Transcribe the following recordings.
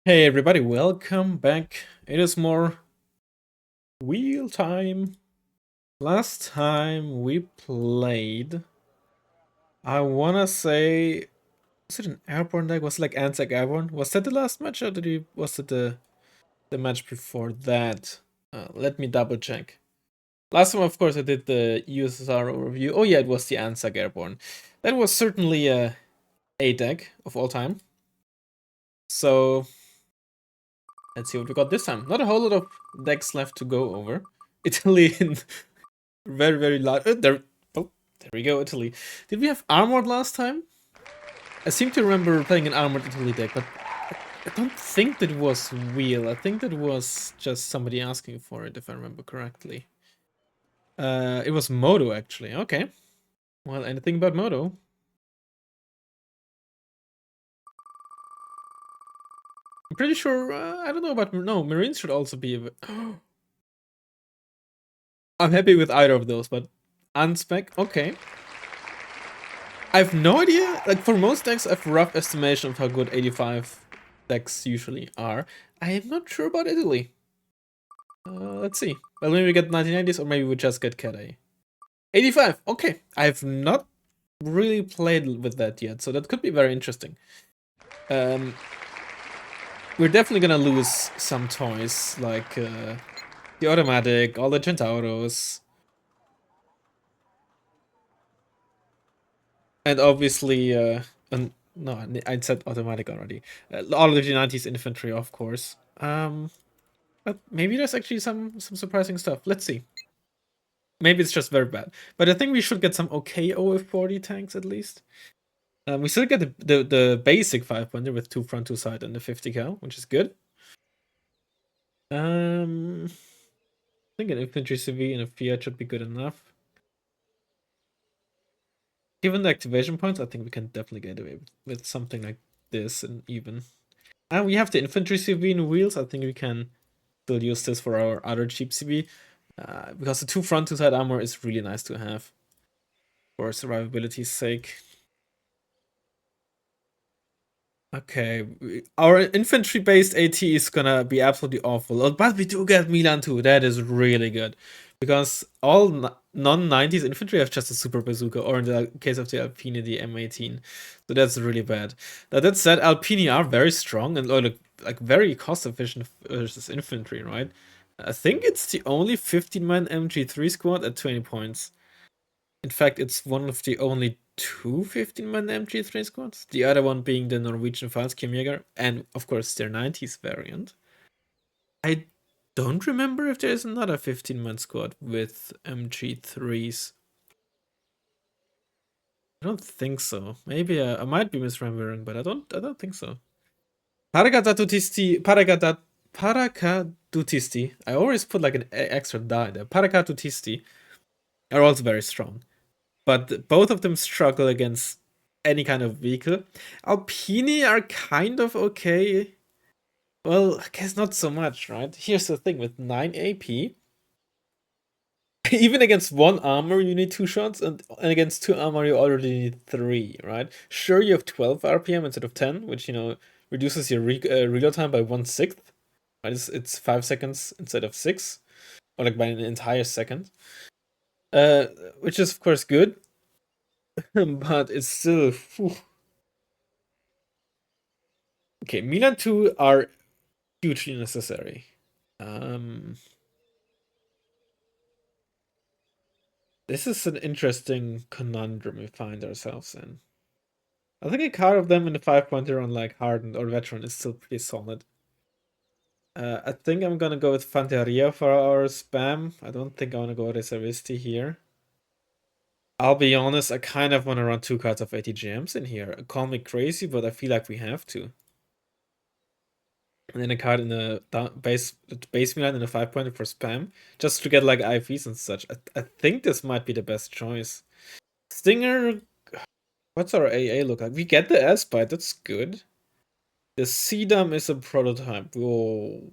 Hey everybody, welcome back. It is more wheel time. Last time we played, I wanna say, was it an airborne deck? Was it like Anzac Airborne? Was that the last match, or was it the match before that? Let me double check. Last time, of course, I did the USSR overview. Oh yeah, it was the Anzac Airborne. That was certainly a deck of all time. So let's see what we got this time. Not a whole lot of decks left to go over. Italy in very, very large. There we go, Italy. Did we have armored last time? I seem to remember playing an armored Italy deck, but I don't think that was wheel. I think that was just somebody asking for it, if I remember correctly. It was Modo, actually. Okay. Well, anything about Modo? I'm pretty sure. I don't know about. No, Marines should also be. I'm happy with either of those, but unspec. Okay. I have no idea. Like, for most decks, I have a rough estimation of how good 85 decks usually are. I am not sure about Italy. Let's see. Well, maybe we get 1990s, or maybe we just get Cat A. 85. Okay. I have not really played with that yet, so that could be very interesting. Um, we're definitely gonna lose some toys, like the automatic, all the Centauros, and obviously, no, I said automatic already. All of the 90s infantry, of course. But maybe there's actually some surprising stuff. Let's see. Maybe it's just very bad. But I think we should get some okay OF40 tanks at least. We still get the basic 5-pointer with 2 front, 2 side, and the 50 cal, which is good. I think an infantry CV and a Fiat should be good enough. Given the activation points, I think we can definitely get away with something like this and even. And we have the infantry CV in wheels. I think we can still use this for our other cheap CV. Because the 2 front, 2 side armor is really nice to have for survivability's sake. Okay, our infantry-based AT is gonna be absolutely awful, but we do get Milan too. That is really good, because all non-90s infantry have just a super bazooka, or in the case of the Alpini, the M18. So that's really bad. Now that said, Alpini are very strong and like very cost-efficient versus infantry, right? I think it's the only 15-man MG3 squad at 20 points. In fact, it's one of the only two 15-man MG3 squads. The other one being the Norwegian Fallskirmjäger, and of course their 90s variant. I don't remember if there is another 15-man squad with MG3s. I don't think so. Maybe I might be misremembering, but I don't think so. Parakadutisti. I always put like an extra die there. Parakadutisti are also very strong. But both of them struggle against any kind of vehicle. Alpini are kind of okay. Well, I guess not so much, right? Here's the thing with 9 AP. Even against 1 armor, you need 2 shots, and against 2 armor, you already need 3, right? Sure, you have 12 RPM instead of 10, which, reduces your reload time by 1/6. Right? It's 5 seconds instead of 6, or like by an entire second. Uh, which is, of course, good, but it's still. Whew. Okay, Milan 2 are hugely necessary. This is an interesting conundrum we find ourselves in. I think a card of them in the 5-pointer on like Hardened or Veteran is still pretty solid. I think I'm gonna go with Fanteria for our spam. I don't think I wanna go Reservisti here. I'll be honest, I kind of wanna run 2 cards of ATGMs in here. Call me crazy, but I feel like we have to. And then a card in the base Milan in the 5-pointer for spam, just to get like IVs and such. I think this might be the best choice. Stinger, what's our AA look like? We get the S-Bite, that's good. The Sedum is a prototype. Whoa.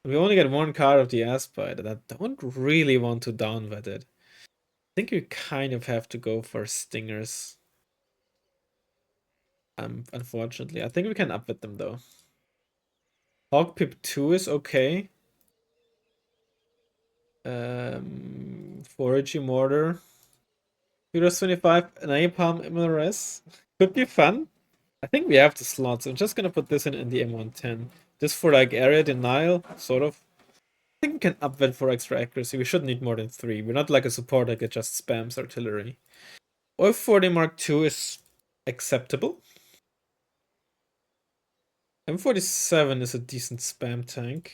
We only get 1 card of the S-Bite, and I don't really want to downvet it. I think we kind of have to go for Stingers. Unfortunately. I think we can upvet them though. Hawk Pip 2 is okay. Foraging Mortar. Heroes 25, Napalm MLRS. Could be fun. I think we have the slots. I'm just gonna put this in the M110. Just for like area denial, sort of. I think we can upvet for extra accuracy. We should need more than 3. We're not like a support that just spams artillery. OF40 Mark II is acceptable. M47 is a decent spam tank.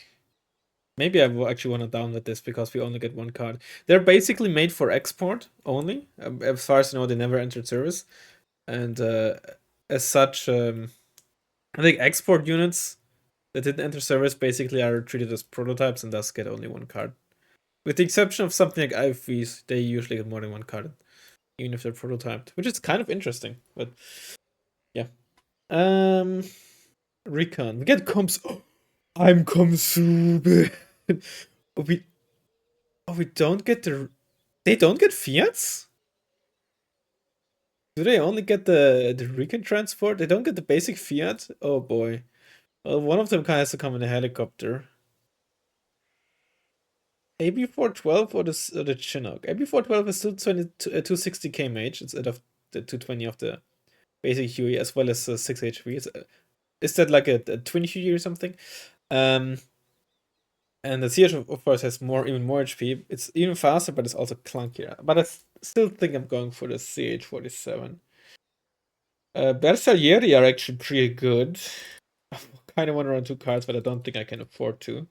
Maybe I will actually want to download this because we only get one card. They're basically made for export only. As far as I know, they never entered service. And as such, I think export units that didn't enter service basically are treated as prototypes and thus get only one card. With the exception of something like IFVs, they usually get more than one card, even if they're prototyped, which is kind of interesting. But yeah. Recon. We get comps. Oh, I'm Komsube. we we don't get they don't get Fiats? Do they only get the recon transport? They don't get the basic Fiat? Oh boy. Well, one of them kind of has to come in a helicopter. AB412 or the Chinook? AB412 is still 260k mage instead of the 220 of the basic Huey, as well as 6 HP. Is that like a twin Huey or something? And the CH of course has even more HP. It's even faster, but it's also clunkier. But I still think I'm going for the CH47. Bersaglieri are actually pretty good. I kind of want to run 2 cards, but I don't think I can afford to.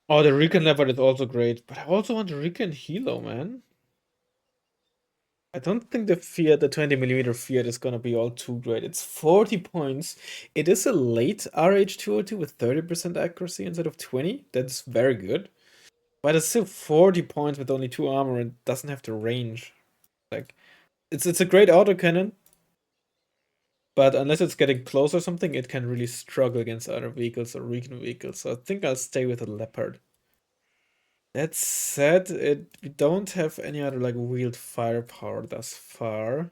Oh, the Recon level is also great, but I also want the Recon Hilo, man. I don't think the 20mm Fiat is gonna be all too great. It's 40 points. It is a late RH202 with 30% accuracy instead of 20. That's very good. But it's still 40 points with only 2 armor and doesn't have the range. Like, it's a great autocannon, but unless it's getting close or something, it can really struggle against other vehicles or recon vehicles. So I think I'll stay with a Leopard. That said, we don't have any other like wheeled firepower thus far.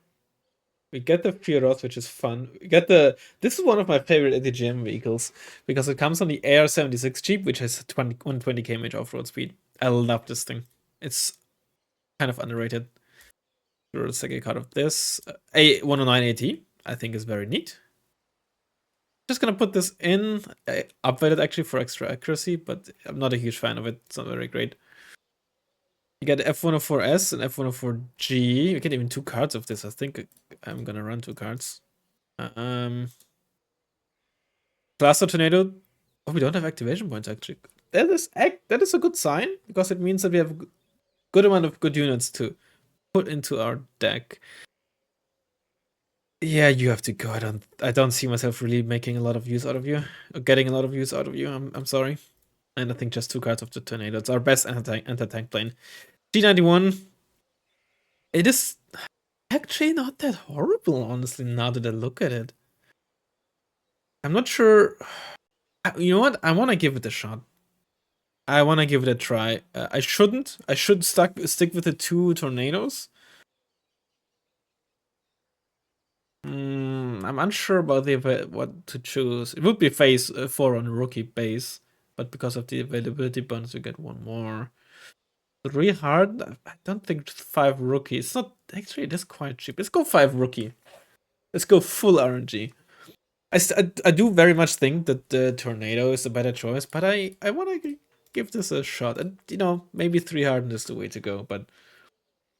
We get the Fioros, which is fun. We get this is one of my favorite ATGM vehicles because it comes on the AR-76 Jeep, which has 120 km off-road speed. I love this thing. It's kind of underrated. The second card of this A109 AT, I think is very neat. Just gonna put this in. I upvoted actually for extra accuracy, but I'm not a huge fan of it. It's not very great. You get F104S and F104G. You get even 2 cards of this. I think I'm gonna run 2 cards. Cluster Tornado. Oh, we don't have activation points actually. That is a good sign because it means that we have a good amount of good units to put into our deck. Yeah, you have to go. I don't see myself really making a lot of use out of you, or getting a lot of use out of you. I'm sorry. And I think just 2 cards of the Tornado. It's our best anti-tank plane. G91. It is actually not that horrible, honestly, now that I look at it. I'm not sure. You know what? I want to give it a shot. I want to give it a try. I shouldn't. I should stick with the 2 tornadoes. I'm unsure about what to choose. It would be phase 4 on rookie base, but because of the availability bonus, you get 1 more. 3 hard. I don't think 5 rookie. It's not actually. It is quite cheap. Let's go 5 rookie. Let's go full RNG. I do very much think that the tornado is a better choice, but I want to give this a shot. And maybe 3 hardened is the way to go, but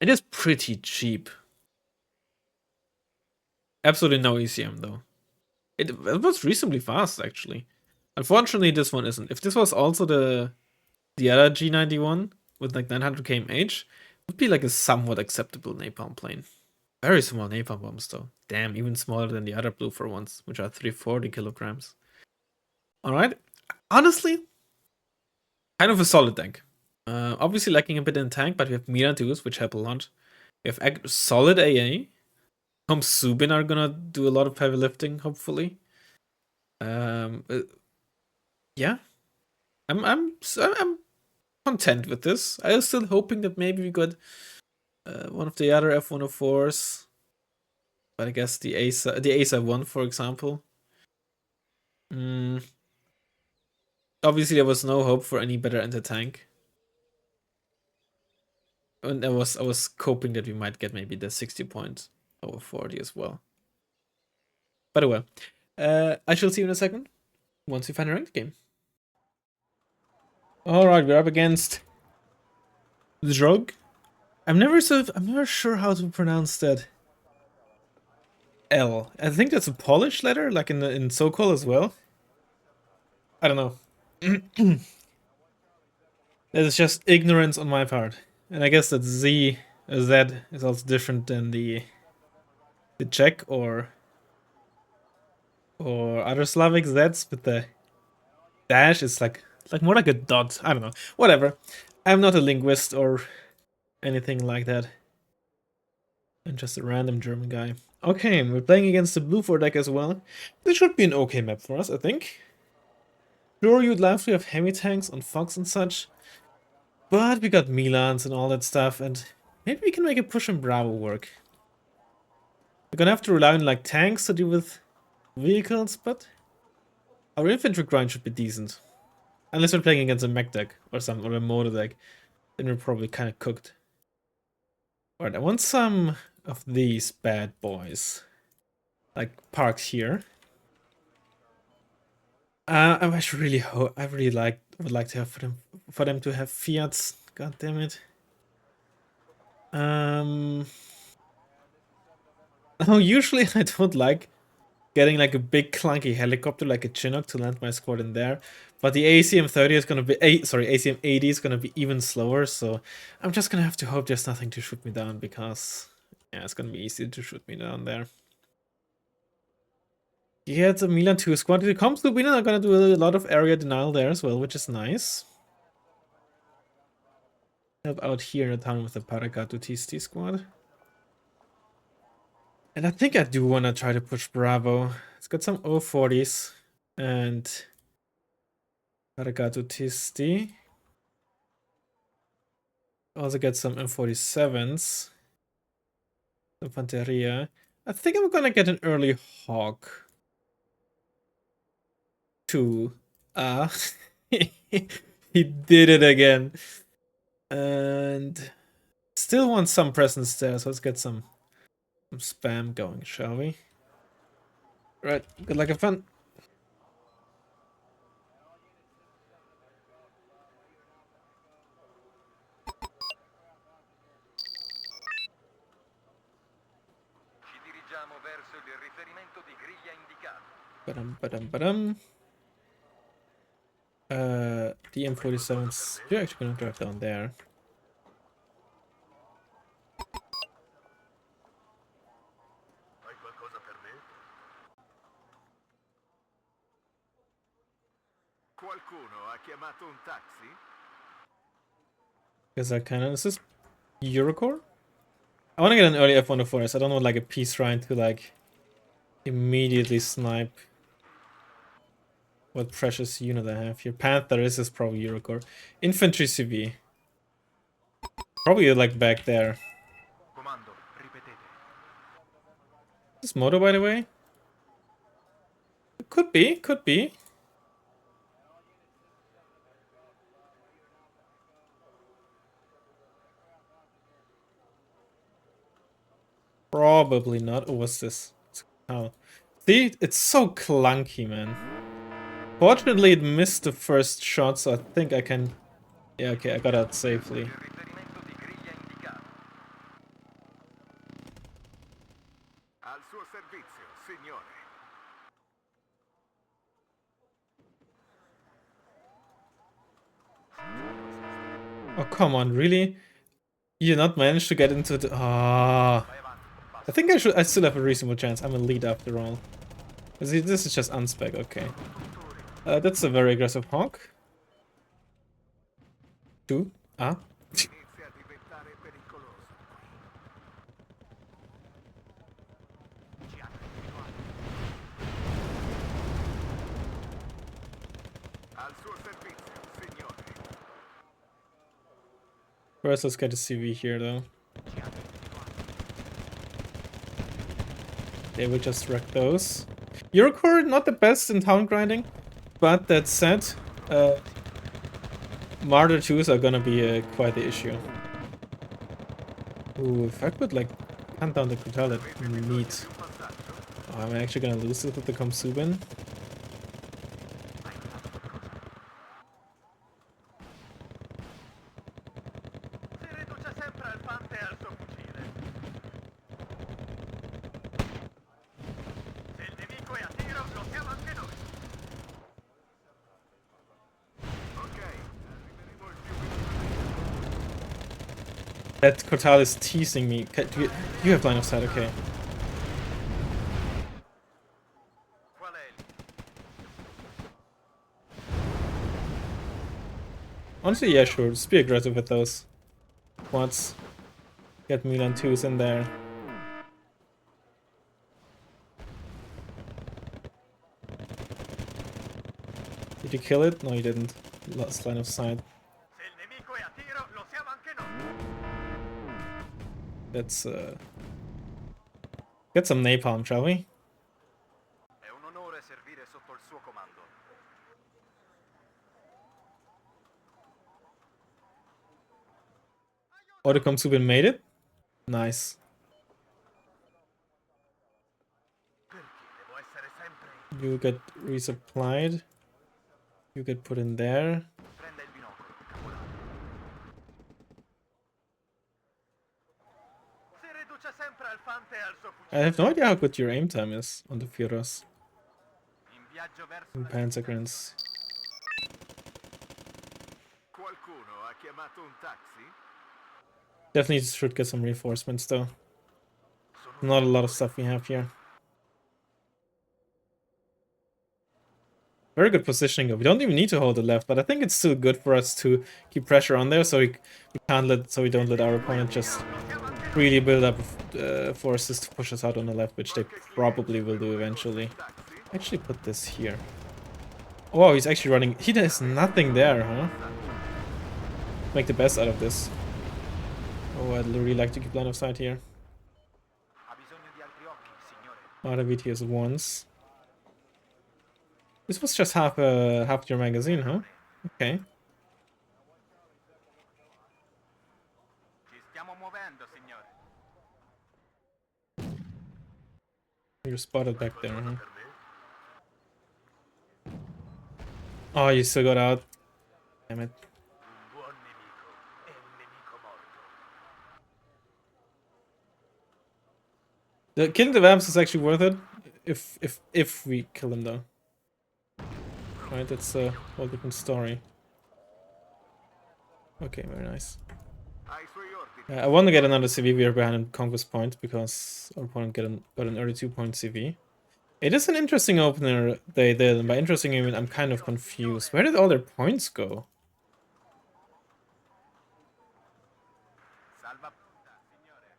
it is pretty cheap. Absolutely no ECM though. It was reasonably fast actually. Unfortunately, this one isn't. If this was also the other G91 with like 900 kmh, it would be like a somewhat acceptable napalm plane. Very small napalm bombs though. Damn, even smaller than the other blue for ones, which are 340 kilograms. All right. Honestly, kind of a solid tank. Obviously lacking a bit in tank, but we have Mira 2s, which help a lot. We have solid AA. Subin are gonna do a lot of heavy lifting, hopefully. Yeah, I'm content with this. I was still hoping that maybe we got one of the other F104s, but I guess the ASA one, for example. Obviously, there was no hope for any better anti-tank. And I was hoping that we might get maybe the 60 points over 40 as well. But well, I shall see you in a second once we find a ranked game. All right, we're up against Drog. I'm never sure how to pronounce that L. I think that's a Polish letter, like in Sokol as well. I don't know. That is just ignorance on my part, and I guess that Z is also different than the Czech or other Slavic Zs, but the dash is like more like a dot. I don't know. Whatever. I'm not a linguist or anything like that. I'm just a random German guy. Okay, we're playing against the blue 4 deck as well. This should be an okay map for us, I think. Sure, you'd love to have heavy tanks on Fox and such, but we got Milans and all that stuff, and maybe we can make a push and Bravo work. We're gonna have to rely on like tanks to deal with vehicles, but our infantry grind should be decent. Unless we're playing against a mech deck or a motor deck, then we're probably kind of cooked. Alright, I want some of these bad boys, like parked here. I really would like to have for them to have Fiats. God damn it. No, usually I don't like getting like a big clunky helicopter like a Chinook to land my squad in there. But the ACM-30 is gonna be ACM-80 is gonna be even slower, so I'm just gonna have to hope there's nothing to shoot me down, because yeah, it's gonna be easy to shoot me down there. Yeah, it's a Milan 2 squad. When it comes to Milan, I'm gonna do a lot of area denial there as well, which is nice. Help out here in the town with the Paracatu TST squad. And I think I do want to try to push Bravo. It's got some O40s and Paracatu TST. Also get some M47s. Infanteria. I think I'm gonna get an early Hawk. He did it again. And still want some presence there, so let's get some spam going, shall we? Right, good luck and fun. Ba-dum. The M47s, you're actually gonna drive down there. Qualcuno ha chiamato un taxi? Is that cannon? Is this Eurocore? I want to get an early F1 to Forest. I don't want like a peace ride to like immediately snipe what precious unit I have here. Panther, this is probably Eurocore. Infantry CV. Probably like back there. Comando, ripetete. This motor, by the way? It could be, could be. Probably not. Oh, what's this? Oh. See, it's so clunky, man. Fortunately, it missed the first shot, so I think I can... Yeah, okay, I got out safely. Al suo servizio, signore. Oh, come on, really? You not managed to get into the... Ah. I think I still have a reasonable chance. I'm a lead after all. This is just unspec, okay. That's a very aggressive Hawk. 2. Ah. First, let's get a CV here, though. They will just wreck those. Eurocore, not the best in town grinding, but that said, Uh, Martyr 2s are gonna be quite the issue. Ooh, if I could like hunt down the Kutal, that neat. Oh, I'm actually gonna lose this with the Komsuben. Si riduce sempre al fante e al suo fucile. Se il nemico è a tiro, lo siamo anche noi. Ok, arriveremo il più That Kutal is teasing me. You have line of sight, okay. Qual è il... Honestly, yeah, sure. Just be aggressive with those quads. Get Milan 2s in there. Did you kill it? No, you didn't. Lost line of sight. Se il nemico è a tiro, lo siamo anche noi. Let's get some napalm, shall we? È un onore servire sotto il suo comando. Oh, the Komsuben made it? Nice. Perché devo essere sempre... You get resupplied. You get put in there. Prenda il binocolo, caporale. Si riduce sempre al fante e al suo I fucile. have no idea how good your aim time is on the Fyoros In viaggio verso and la Panzergrins. Qualcuno ha chiamato un taxi? Definitely should get some reinforcements though. Not a lot of stuff we have here. Very good positioning. We don't even need to hold the left, but I think it's still good for us to keep pressure on there, so we don't let our opponent just really build up forces to push us out on the left, which they probably will do eventually. Actually, put this here. Oh, he's actually running. He does nothing there, huh? Make the best out of this. Oh, I'd really like to keep line of sight here. Ha bisogno di altri occhi, signore. RWT is once. This was just half your magazine, huh? Okay. Ci stiamo muovendo, signore. You're spotted back there, huh? Oh, you still got out. Damn it. Un buon nemico è un nemico morto. Killing the vamps is actually worth it. If we kill them though. Right, that's a whole different story. Okay, very nice. Ai suoi ordini. I want to get another CV. We are behind Conquest Point because our opponent got an early 2-point CV. It is an interesting opener they did, and by interesting I mean I'm kind of confused. Where did all their points go? Salva punta, signore.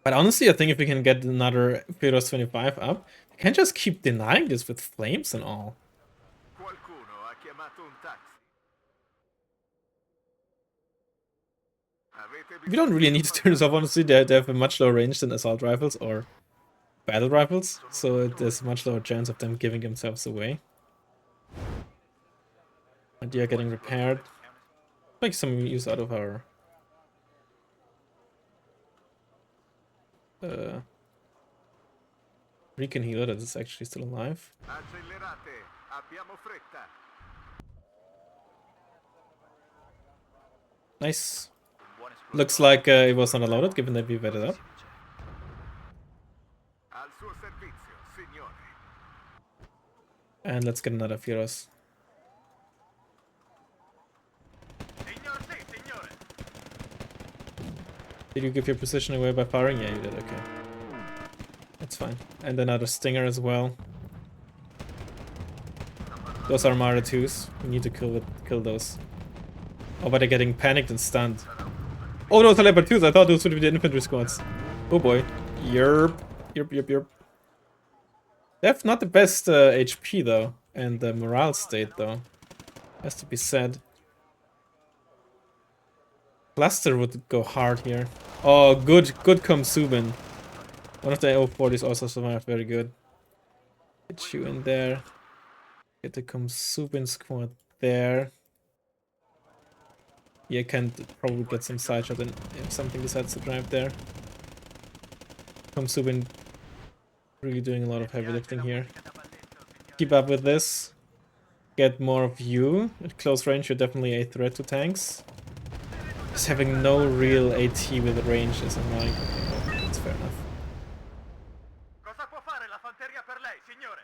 But honestly, I think if we can get another Feros 25 up, we can't just keep denying this with flames and all. Qualcuno ha chiamato un taxi. Avete We don't really need to turn this off, honestly. They have a much lower range than assault rifles or battle rifles, so there's a much lower chance of them giving themselves away. And they are getting repaired. Make some use out of our recon healer that is actually still alive. Accelerate, abbiamo fretta. Nice. Un buon Looks like it was not allowed, given that we vetted up. Al suo servizio, signore. And let's get another Feros. Signor sì, signore. Did you give your position away by firing? Yeah, you did, okay. That's fine. And another Stinger as well. Those are Mara 2s. We need to kill those. Oh, but they're getting panicked and stunned. Oh no, Leopard 2s. I thought those would be the infantry squads. Oh boy. Yerp. Yerp. They have not the best HP though. And the morale state though. Has to be said. Cluster would go hard here. Oh, good Komsuben. One of the O40s also survived. Very good. Get you in there. Get the Komsubin squad there. Yeah, can probably get some side shot in if something decides to drive there. Komsubin really doing a lot of heavy lifting here. Keep up with this. Get more of you. At close range, you're definitely a threat to tanks. Just having no real AT with range is annoying. Okay, well, that's fair enough. Cosa può fare la fanteria per lei, signore?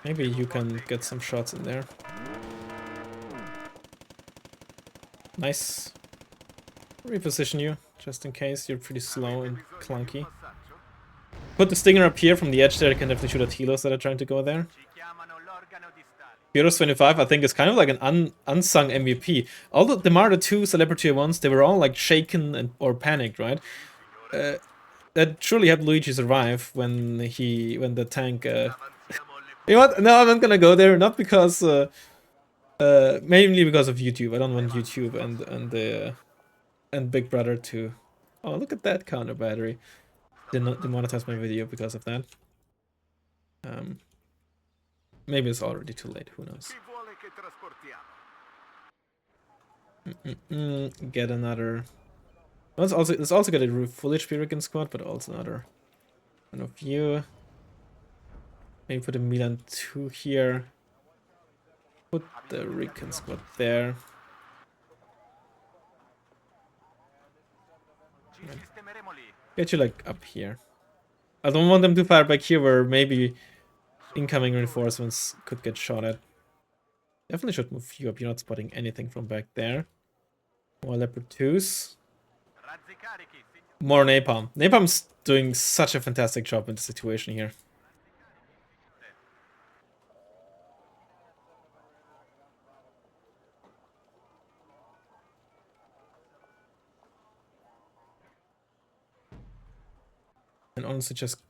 Maybe you can get some shots in there. Nice. Reposition you, just in case. You're pretty slow and clunky. Put the stinger up here from the edge there. I can definitely shoot at healers that are trying to go there. Heroes 25, I think, is kind of like an unsung MVP. All the Martyr 2 Celebrity ones, they were all like shaken or panicked, right? That surely helped Luigi survive when the tank. You know what? No, I'm not gonna go there. Not because, mainly because of YouTube. I don't want YouTube and Big Brother to. Oh, look at that counter battery. Did not demonetize my video because of that. Maybe it's already too late. Who knows? Get another. Let's also get a full HP Recon squad, but also another one of you. Maybe put a Milan 2 here. Put the Recon squad there. Get you like up here. I don't want them too far back here where maybe incoming reinforcements could get shot at. Definitely should move you up. You're not spotting anything from back there. More Leopard 2s. More Napalm. Napalm's doing such a fantastic job in the situation here. And honestly, just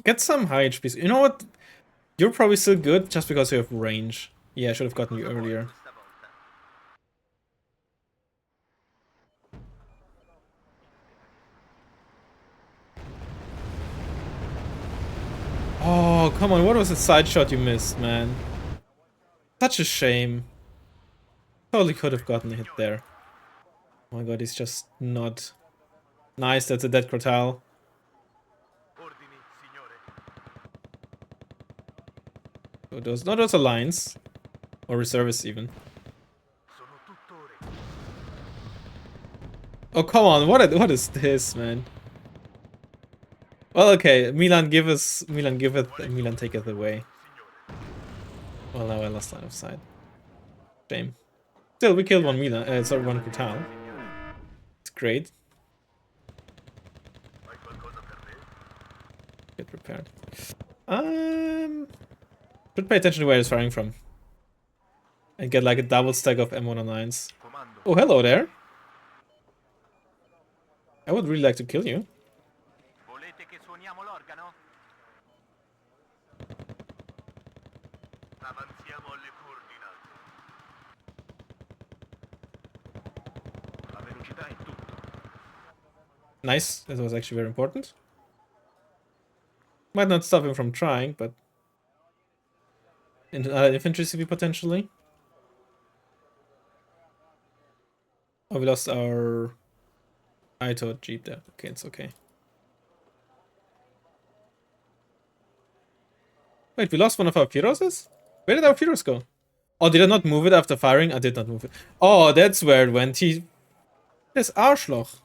get some high HPs. You know what? You're probably still good just because you have range. Yeah, I should have gotten you earlier. Oh, come on. What was the side shot you missed, man? Such a shame. Totally could have gotten a hit there. Oh my god, he's just not... Nice, that's a dead Crotal. Oh, those are lines. Or reservists even. Oh, come on. What is this, man? Well, okay. Milan giveth, Milan taketh away. Well, now I lost line of sight. Shame. Still, we killed one Milan. Sorry, one Crotal. It's great. Get prepared. Should pay attention to where he's firing from. And get like a double stack of M109s. Oh, hello there. I would really like to kill you. Nice, that was actually very important. Might not stop him from trying, but... Infantry CP potentially. Oh, we lost our... Ito Jeep there. Okay, it's okay. Wait, we lost one of our Piroses? Where did our Piros go? Oh, did I not move it after firing? I did not move it. Oh, that's where it went. Das Arschloch.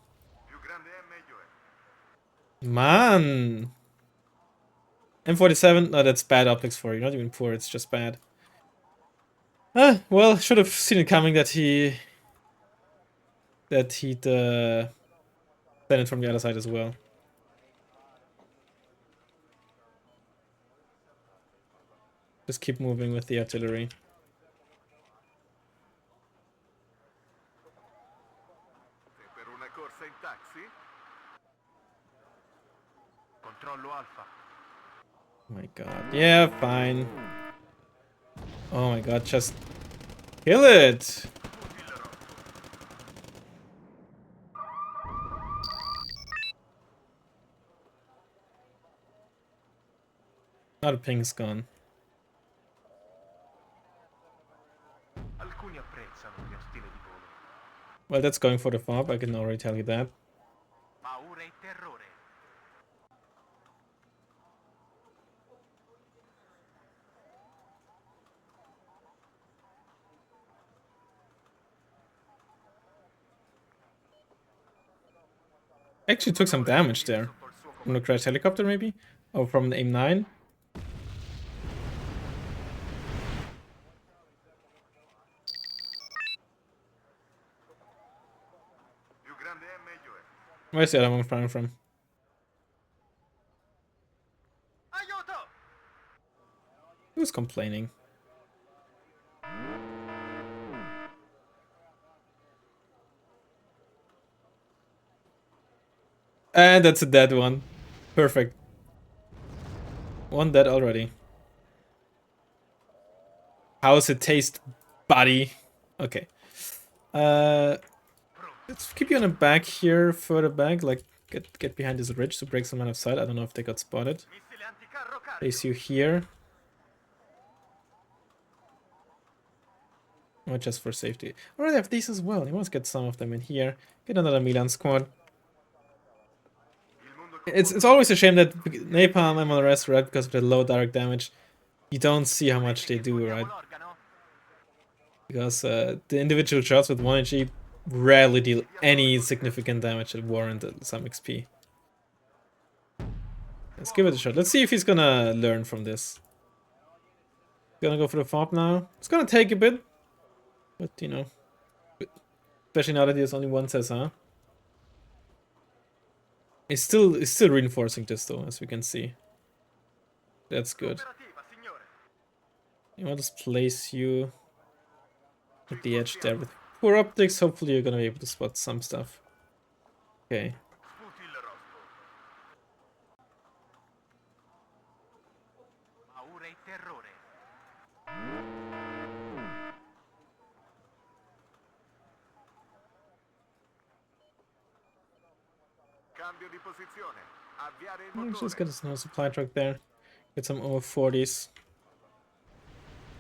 Man. M47? No, that's bad optics for you. Not even poor, it's just bad. Well, should have seen it coming that he'd send it from the other side as well. Just keep moving with the artillery. Oh my god. Yeah, fine. Oh my god, just kill it! Now the ping's gone. Alcuni apprezzano il mio stile di volo. Well, that's going for the fob, I can already tell you that. Paura e terrore. Actually took some damage there. From the crash helicopter, maybe? Or from the AIM-9? Più grande è meglio è. Where's the other one flying from? Aiuto! Who's complaining? And that's a dead one. Perfect. One dead already. How's it taste, buddy? Okay. Let's keep you on the back here, further back, like get behind this ridge to break some line of sight. I don't know if they got spotted. Missile anticarro carico. Place you here. Or just for safety. Alright, I have these as well. You must get some of them in here. Get another Milan squad. It's always a shame that Napalm and MLRS, right, because of the low direct damage, you don't see how much they do, right? Because the individual shots with 1 HE rarely deal any significant damage that warrant some XP. Let's give it a shot. Let's see if he's gonna learn from this. Gonna go for the fob now. It's gonna take a bit, but you know, especially now that he has only one SSR. It's still reinforcing this though, as we can see. That's good. Operativa, signore. You want to just place you at the edge there with poor optics. Hopefully you're gonna be able to spot some stuff. Okay. Sputi il rospo. Paura e terrore. Cambio di posizione. Avviare il Let's just motore. get a snow supply truck there. Get some over 40s.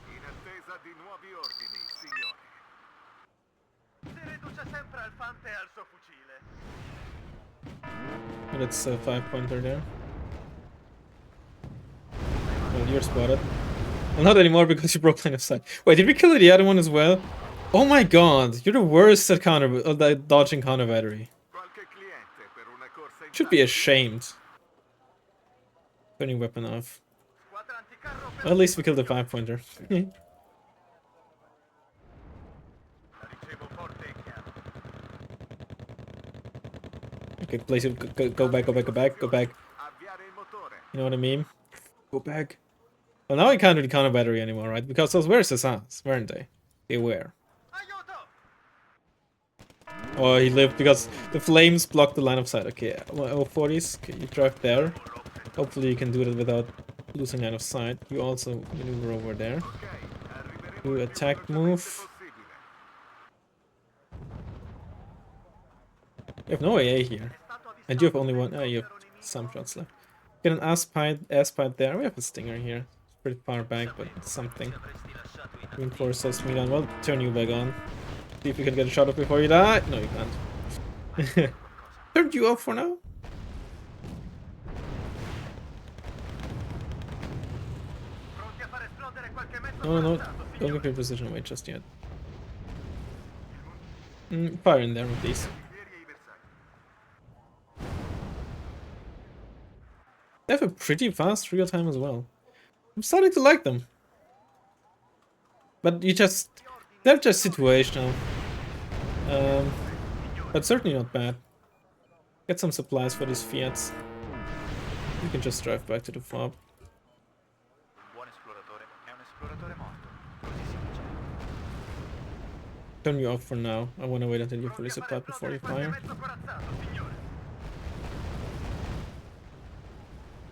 In attesa di nuovi ordini, signore. Si riduce sempre al fante e al suo fucile. That's a 5-pointer there. Well, you're spotted. Well, not anymore because you broke line of sight. Wait, did we kill the other one as well? Oh my god, you're the worst at dodging counter battery. Qualche cliente per una corsa in Should be ashamed. Turning weapon off. Squadra anticarro Well, at least we killed the 5-pointer. La ricevo forte e chiaro. Okay, place it. Go back. Go back. Avviare il motore. You know what I mean? Go back. Well, now I can't do the counter battery anymore, right? Because those were SSRs, weren't they? They were. Aiuto! Oh, he lived because the flames blocked the line of sight. Okay, 40s. Okay, you drive there. Hopefully you can do that without losing line of sight. You also maneuver over there. Ok, arriveremo Do il attack più move. velocemente possibile. You have no AA here. And you have only one. You have some shots left. Get an aspide there. We have a stinger here. It's pretty far back, but it's something. Reinforce those Milan. Well, turn you back on. See if you can get a shot off before you die. No, you can't. Turned you off for now. Pronti a far esplodere qualche mezzo No, corazzato, don't signore. give your position away just yet. Fire in there with these. Ieri e i bersagli. They have a pretty fast real time as well. I'm starting to like them. But they're just situational. But certainly not bad. Get some supplies for these Fiats. You can just drive back to the fob. Un buon esploratore è un esploratore morto. Così si dice. Turn you off for now. I want to wait until you're fully supplied before you fire. Mezzo corazzato, signore.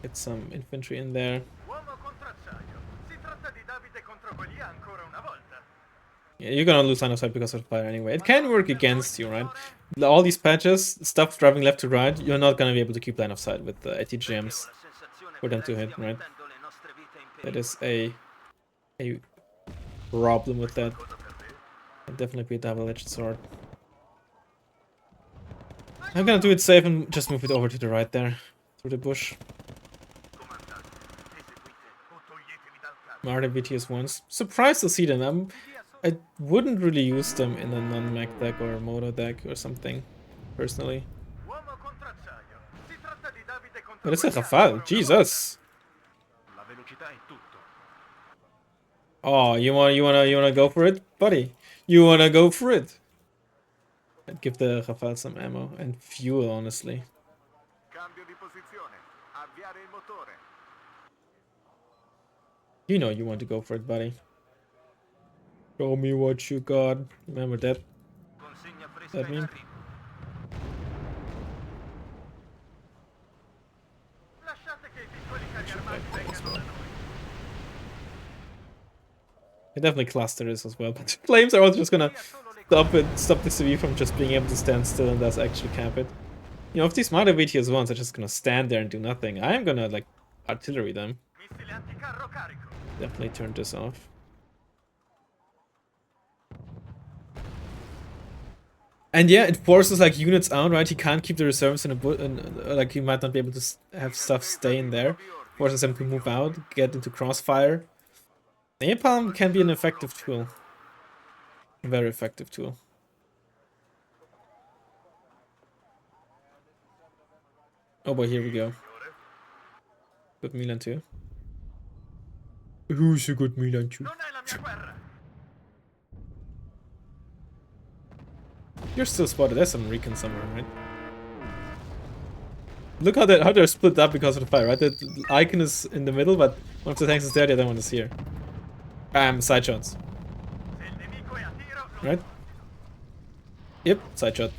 Get some infantry in there. Uomo contro acciaio. Si tratta di Davide contro Golia ancora una volta. Yeah, you're gonna lose line of sight because of fire anyway. It can work against you, right? All these patches, stuff driving left to right, you're not gonna be able to keep line of sight with the ATGMs for them to hit, right? That is a problem with that. Can definitely be a double-edged sword. I'm gonna do it safe and just move it over to the right there, through the bush. Marta VTS ones. Surprised to see them. I wouldn't really use them in a non-mech deck or a moto deck or something, personally. But it's a Rafale, Jesus! Oh, you wanna go for it, buddy? You wanna go for it? I'd give the Rafale some ammo and fuel, honestly. You know you want to go for it, buddy. Show me what you got. Remember that? That meme? I definitely cluster this as well, but flames are also just gonna stop the CV from just being able to stand still and thus actually camp it. You know, if these smarter VTS ones are just gonna stand there and do nothing, I am gonna like artillery them. Definitely turn this off. And yeah, it forces like units out, right? He can't keep the reserves in a like he might not be able to have stuff stay in there. Forces them to move out, get into crossfire. Napalm can be an effective tool. A very effective tool. Oh boy, here we go. Good Milan too. Who's a good Milan too? You're still spotted. There's some recon somewhere, right? Look how they're split up because of the fire, right? The icon is in the middle, but one of the tanks is there, the other one is here. Side shots. Right? Yep, side shot.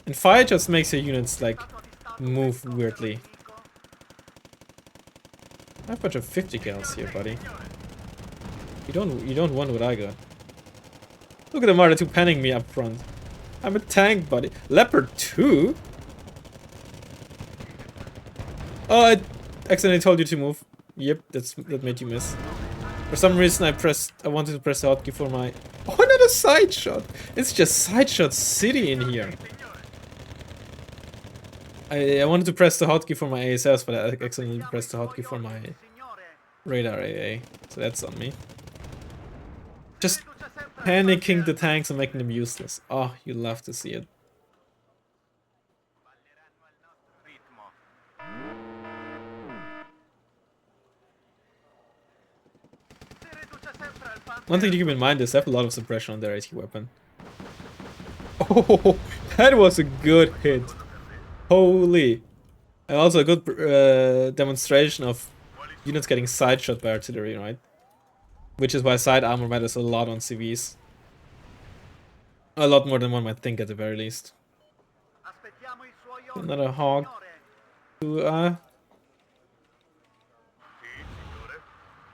And fire just makes your units like move weirdly. I have a bunch of 50 gals here, buddy. You don't want what I got. Look at the Marta 2 panning me up front. I'm a tank, buddy. Leopard 2? Oh, I accidentally told you to move. Yep, that made you miss. For some reason I wanted to press the hotkey for my... Oh, another side shot! It's just side shot city in here. I wanted to press the hotkey for my ASS, but I accidentally pressed the hotkey for my radar AA. So that's on me. Just panicking the tanks and making them useless. Oh, you love to see it. One thing to keep in mind is they have a lot of suppression on their AT weapon. Oh, that was a good hit. Holy. And also a good demonstration of units getting side shot by artillery, right? Which is why side armor matters a lot on CVs. A lot more than one might think at the very least. Another hog. To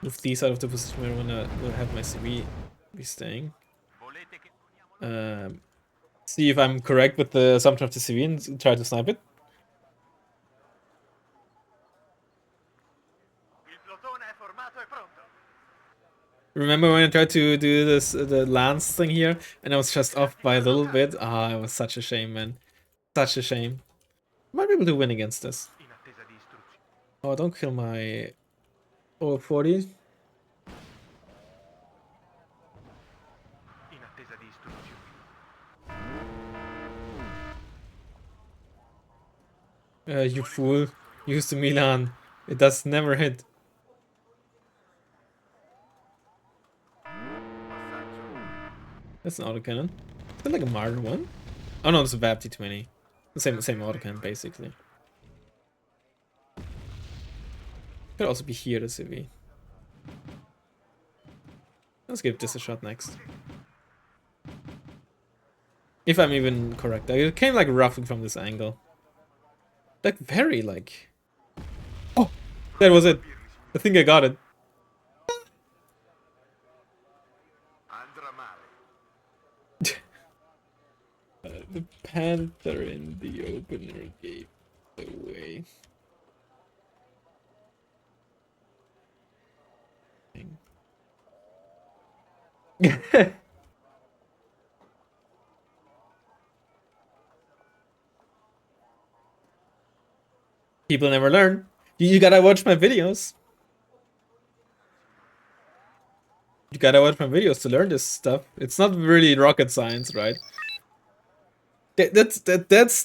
move these out of the position where I will have my CV be staying. See if I'm correct with the assumption of the CV and try to snipe it. Remember when I tried to do this, the lance thing here, and I was just off by a little bit? Ah, it was such a shame, man. Such a shame. Might be able to win against this. Oh, don't kill my 40. You fool. Use the Milan. It does never hit. That's an autocannon. Is that like a Martyr one? Oh no, it's a VAP T20. The same autocannon, basically. Could also be here, the CV. Let's give this a shot next. If I'm even correct. It came like roughly from this angle. Like very like... Oh! That was it. I think I got it. The Panther in the opener gave away. People never learn. You gotta watch my videos. You gotta watch my videos to learn this stuff. It's not really rocket science, right? That's the that's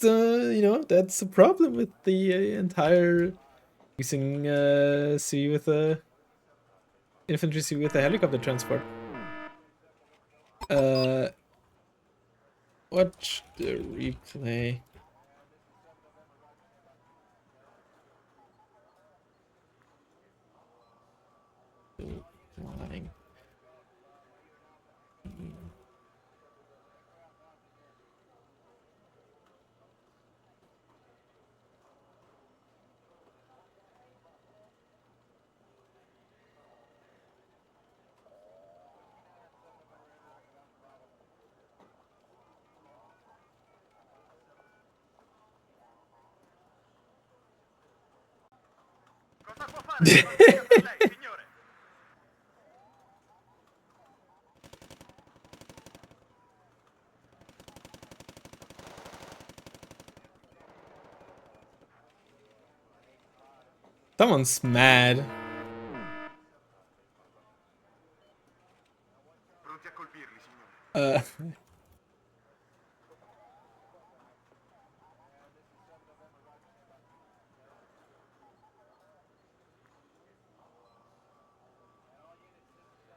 the problem with the entire using C with a infantry C with a helicopter transport. Uh, watch the replay. Flying. Cosa può fare l'infanteria per lei, signore? Someone's mad. Pronti a colpirli, signore.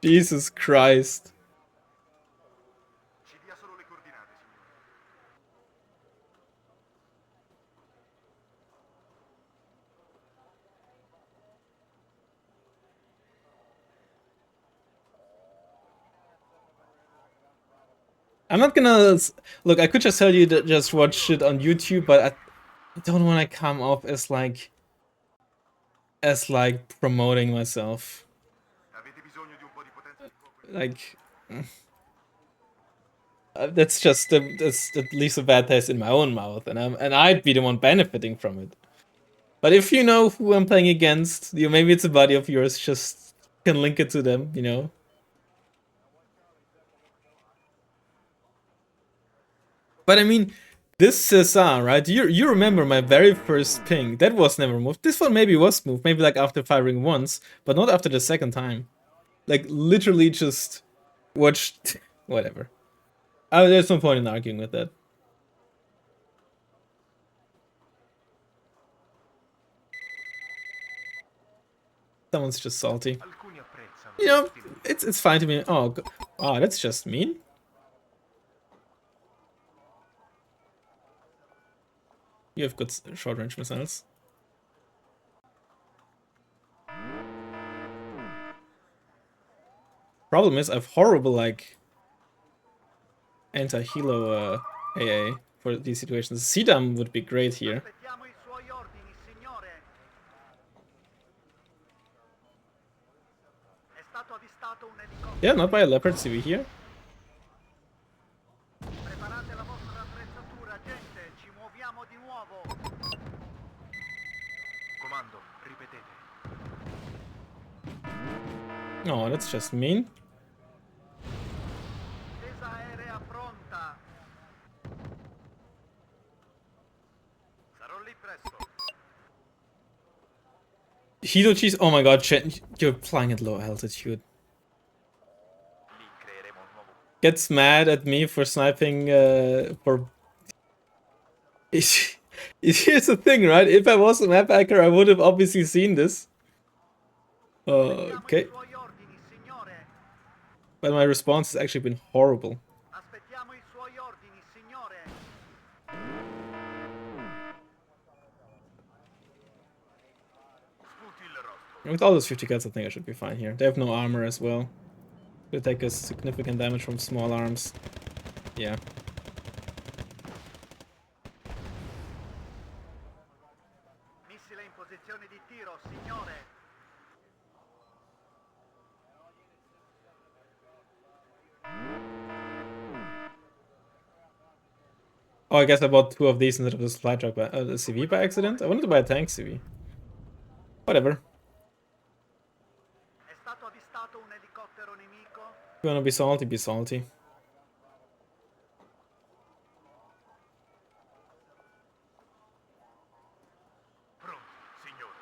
Jesus Christ. Ci dia solo le coordinate, signore. I'm not gonna look. I could just tell you to just watch it on YouTube, but I don't want to come off as like promoting myself. Avete bisogno di un po' di potenza di fuoco? Like that's just that leaves a bad taste in my own mouth, and I'd be the one benefiting from it. But if you know who I'm playing against, maybe it's a buddy of yours. Just can link it to them, you know. But I mean, this Cesar, right? You remember my very first ping? That was never moved. This one maybe was moved, maybe like after firing once, but not after the second time. Like literally just watched whatever. There's no point in arguing with that. Someone's just salty. Alcuni apprezzano. You know, it's fine to me. Oh, that's just mean. You have good short-range missiles. Problem is, I have horrible like anti-helo AA for these situations. CDAM would be great here. Aspettiamo i suoi ordini, signore. È stato avvistato un elicottero. Yeah, not by a Leopard CV here. Preparate la vostra attrezzatura, gente. Ci muoviamo di nuovo. Comando, ripetete. Oh, that's just mean. Difesa aerea pronta. Sarò lì presto. Hilo cheese. Oh my god, you're flying at low altitude. Lì creeremo un nuovo. Gets mad at me for sniping for. Here's the thing, right? If I was a map hacker, I would have obviously seen this. Okay. Suoi ordini, signore. But my response has actually been horrible. Aspettiamo i suoi ordini, signore. Sputi il rostro. With all those 50 cuts, I think I should be fine here. They have no armor as well. They take a significant damage from small arms. Yeah. Missile in posizione di tiro, signore. Oh, I guess I bought 2 of these instead of the supply truck by the CV by accident. I wanted to buy a tank CV. Whatever. È stato avvistato sparato un elicottero nemico? You wanna be salty, be salty. Pronto, signore.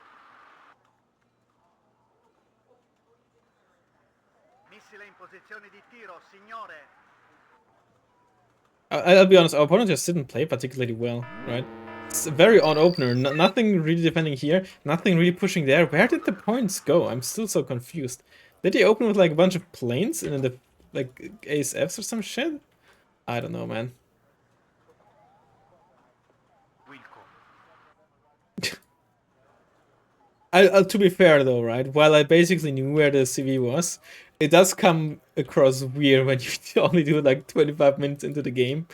Missile in posizione di tiro, signore. I'll be honest, our opponent just didn't play particularly well, right? It's a very odd opener. Nothing really defending here, nothing really pushing there. Where did the points go? I'm still so confused. Did they open with like a bunch of planes and then the like ace Fs or some shit? I don't know, man. To be fair though, right? While I basically knew where the CV was, it does come across weird when you only do like 25 minutes into the game.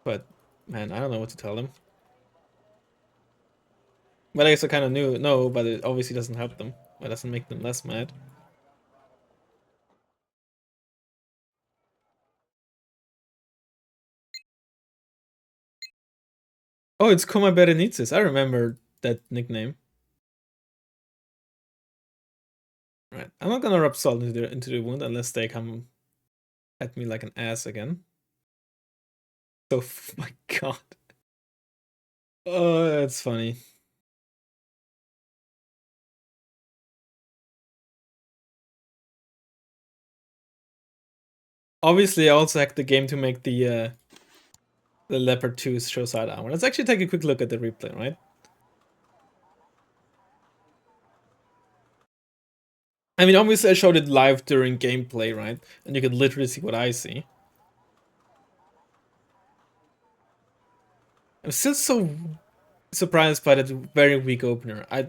But man, I don't know what to tell them. Well, I guess I kind of knew, no, but it obviously doesn't help them. It doesn't make them less mad. Oh, it's Koma Berenices. I remember that nickname. Right, I'm not gonna rub salt into the wound unless they come at me like an ass again. So, my god. Oh, that's funny. Obviously, I also hacked the game to make the Leopard 2 show side armor. Let's actually take a quick look at the replay, right? I mean, obviously I showed it live during gameplay, right? And you can literally see what I see. I'm still so surprised by that very weak opener. I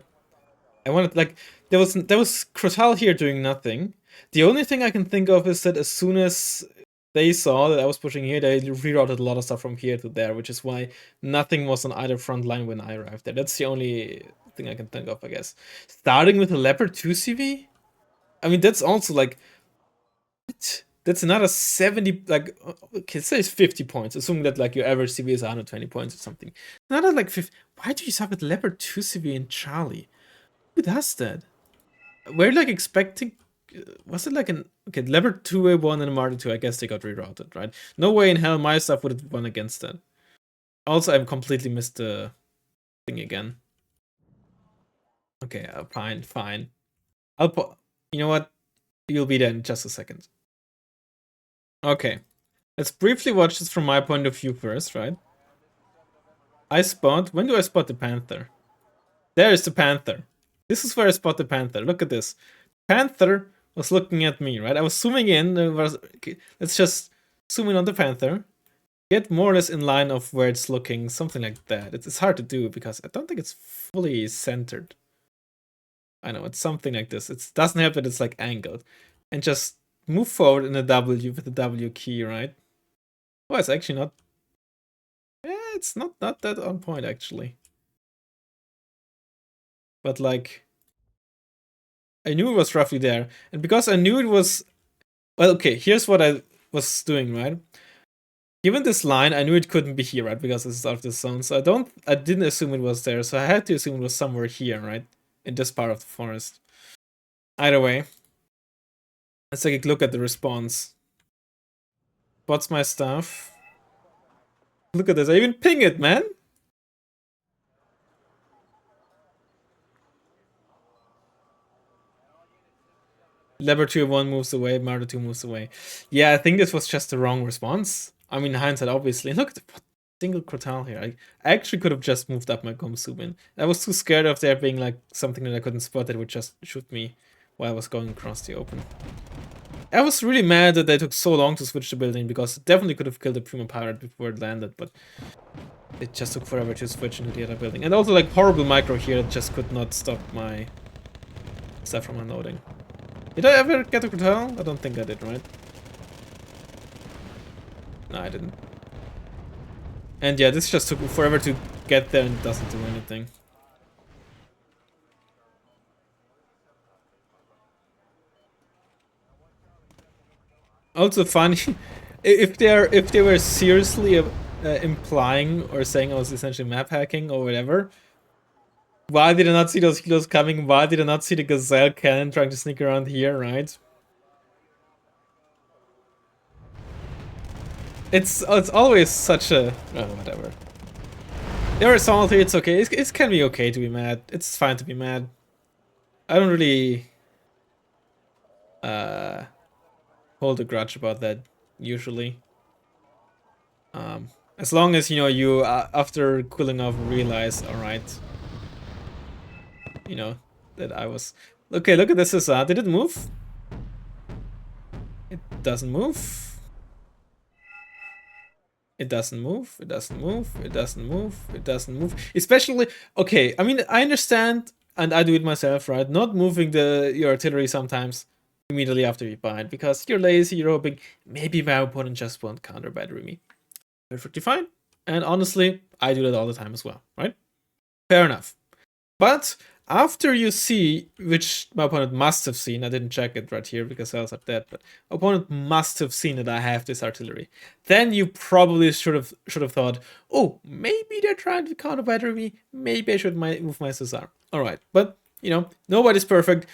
wanted, like, there was Crotal here doing nothing. The only thing I can think of is that as soon as they saw that I was pushing here, they rerouted a lot of stuff from here to there, which is why nothing was on either front line when I arrived there. That's the only thing I can think of, I guess. Starting with a Leopard 2 CV? I mean, that's also like, what? That's another 70, like, okay, say it's 50 points, assuming that like your average CV is 120 points or something. Another like 50. Why do you start with Leopard 2 CV in Charlie? Who does that? We're like expecting, was it like an, okay, Leopard 2A1 and Marder 2, I guess they got rerouted, right? No way in hell my stuff would have won against that. Also, I've completely missed the thing again. Okay, fine. I'll put, you know what? You'll be there in just a second. Okay, let's briefly watch this from my point of view first, right? When do I spot the Panther? There is the Panther. This is where I spot the Panther. Look at this. Panther was looking at me, right? I was zooming in. Okay, let's just zoom in on the Panther. Get more or less in line of where it's looking, something like that. It's hard to do because I don't think it's fully centered. I know, it's something like this. It doesn't help that it's like angled. And just move forward in a W with the W key, right? Oh, it's actually not... it's not that on point, actually. But like... I knew it was roughly there. And because I knew it was... Well, okay, here's what I was doing, right? Given this line, I knew it couldn't be here, right? Because this is out of the zone. So I didn't assume it was there. So I had to assume it was somewhere here, right? In this part of the forest. Either way. Let's take a look at the response. What's my stuff? Look at this. I even ping it, man. Leopard 2-1 moves away, Marder 2 moves away. Yeah, I think this was just the wrong response. I mean, hindsight, obviously. Look at the single Crotal here. I actually could have just moved up my zoom in. I was too scared of there being like something that I couldn't spot that would just shoot me while I was going across the open. I was really mad that they took so long to switch the building because it definitely could have killed the Prima Pirate before it landed, but it just took forever to switch into the other building. And also like horrible micro here that just could not stop my stuff from unloading. Did I ever get a Crotal? I don't think I did, right? No, I didn't. And yeah, this just took forever to get there and it doesn't do anything. Also funny, if they were seriously implying or saying I was essentially map hacking or whatever, Why did I not see those kilos coming? Why did I not see the Gazelle cannon trying to sneak around here, right? It's always such a... Oh, whatever. They're salty, it's okay. It can be okay to be mad. It's fine to be mad. I don't really... hold a grudge about that, usually. As long as, you know, you, after cooling off, realize, alright, you know, that I was... Okay, look at this, did it move? It doesn't move. It doesn't move, it doesn't move, it doesn't move, it doesn't move. Especially, okay, I mean, I understand, and I do it myself, right? Not moving your artillery sometimes immediately after you buy it, because you're lazy, you're hoping, maybe my opponent just won't counter battery me. Perfectly fine. And honestly, I do that all the time as well, right? Fair enough. But after you see, which my opponent must have seen, I didn't check it right here because I was at that, but opponent must have seen that I have this artillery. Then you probably should have thought, oh, maybe they're trying to counter battery me. Maybe I should move my Cesar. All right, but you know, nobody's perfect.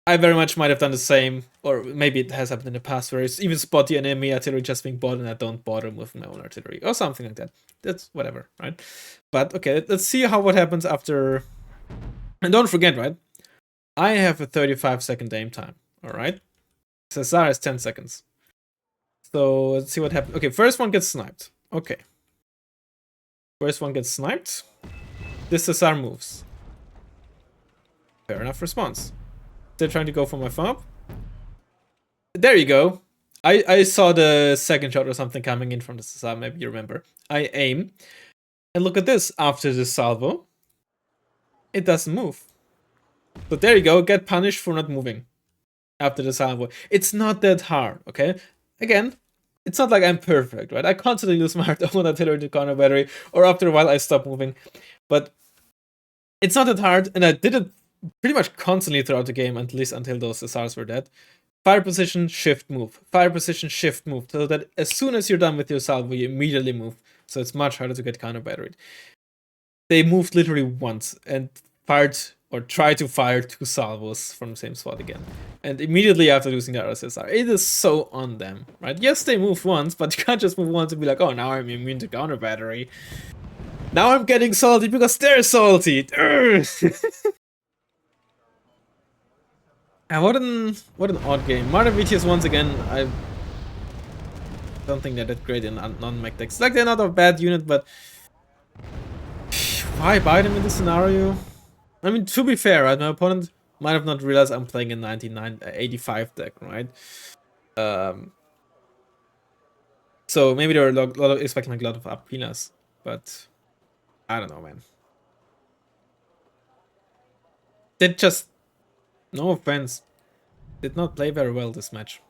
I very much might have done the same, or maybe it has happened in the past where it's even spot the enemy artillery just being bought and I don't bother with my own artillery or something like that. That's whatever, right? But okay, let's see what happens after. And don't forget, right? I have a 35-second aim time, all right? Cesar has 10 seconds. So let's see what happens. Okay, first one gets sniped. Okay. First one gets sniped. This Cesar moves. Fair enough response. They're trying to go for my fob. There you go. I saw the second shot or something coming in from the Cesar, maybe you remember. I aim. And look at this. After the salvo, it doesn't move. So there you go. Get punished for not moving after the salvo. It's not that hard, okay? Again, it's not like I'm perfect, right? I constantly lose my own artillery to counter battery, or after a while I stop moving. But it's not that hard, and I did it pretty much constantly throughout the game, at least until those Cesars were dead. Fire position, shift, move. Fire position, shift, move. So that as soon as you're done with your salvo, you immediately move. So it's much harder to get counter batteried. They moved literally once and fired or tried to fire 2 salvos from the same spot again. And immediately after losing their SSR, it is so on them, right? Yes, they moved once, but you can't just move once and be like, oh, now I'm immune to counter battery. Now I'm getting salty because they're salty. And what an odd game. Martin VTS once again, I don't think they're that great in non-mech decks. Like, they're not a bad unit, but why buy them in this scenario? I mean, to be fair, right, my opponent might have not realized I'm playing a 1985 deck, right? So maybe they were expecting like a lot of up peanuts, but I don't know, man. They just, no offense, did not play very well this match.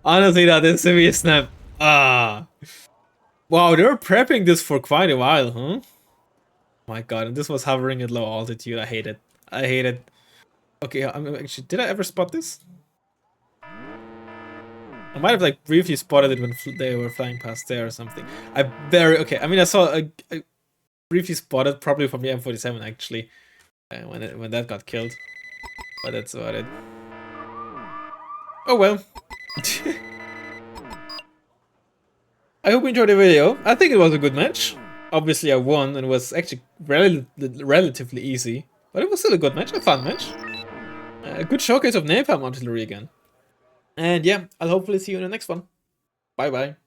Honestly, that is a snap. Ah. Wow, they were prepping this for quite a while, huh? My god, and this was hovering at low altitude. I hate it. I hate it. Okay, actually, did I ever spot this? I might have like briefly spotted it when they were flying past there or something. Okay, I mean, I saw I briefly spotted, probably from the M47 actually, when that got killed. But that's about it. Oh well. I hope you enjoyed the video. I think it was a good match. Obviously I won and it was actually relatively easy. But it was still a good match, a fun match. A good showcase of Napalm artillery again. And yeah, I'll hopefully see you in the next one. Bye bye.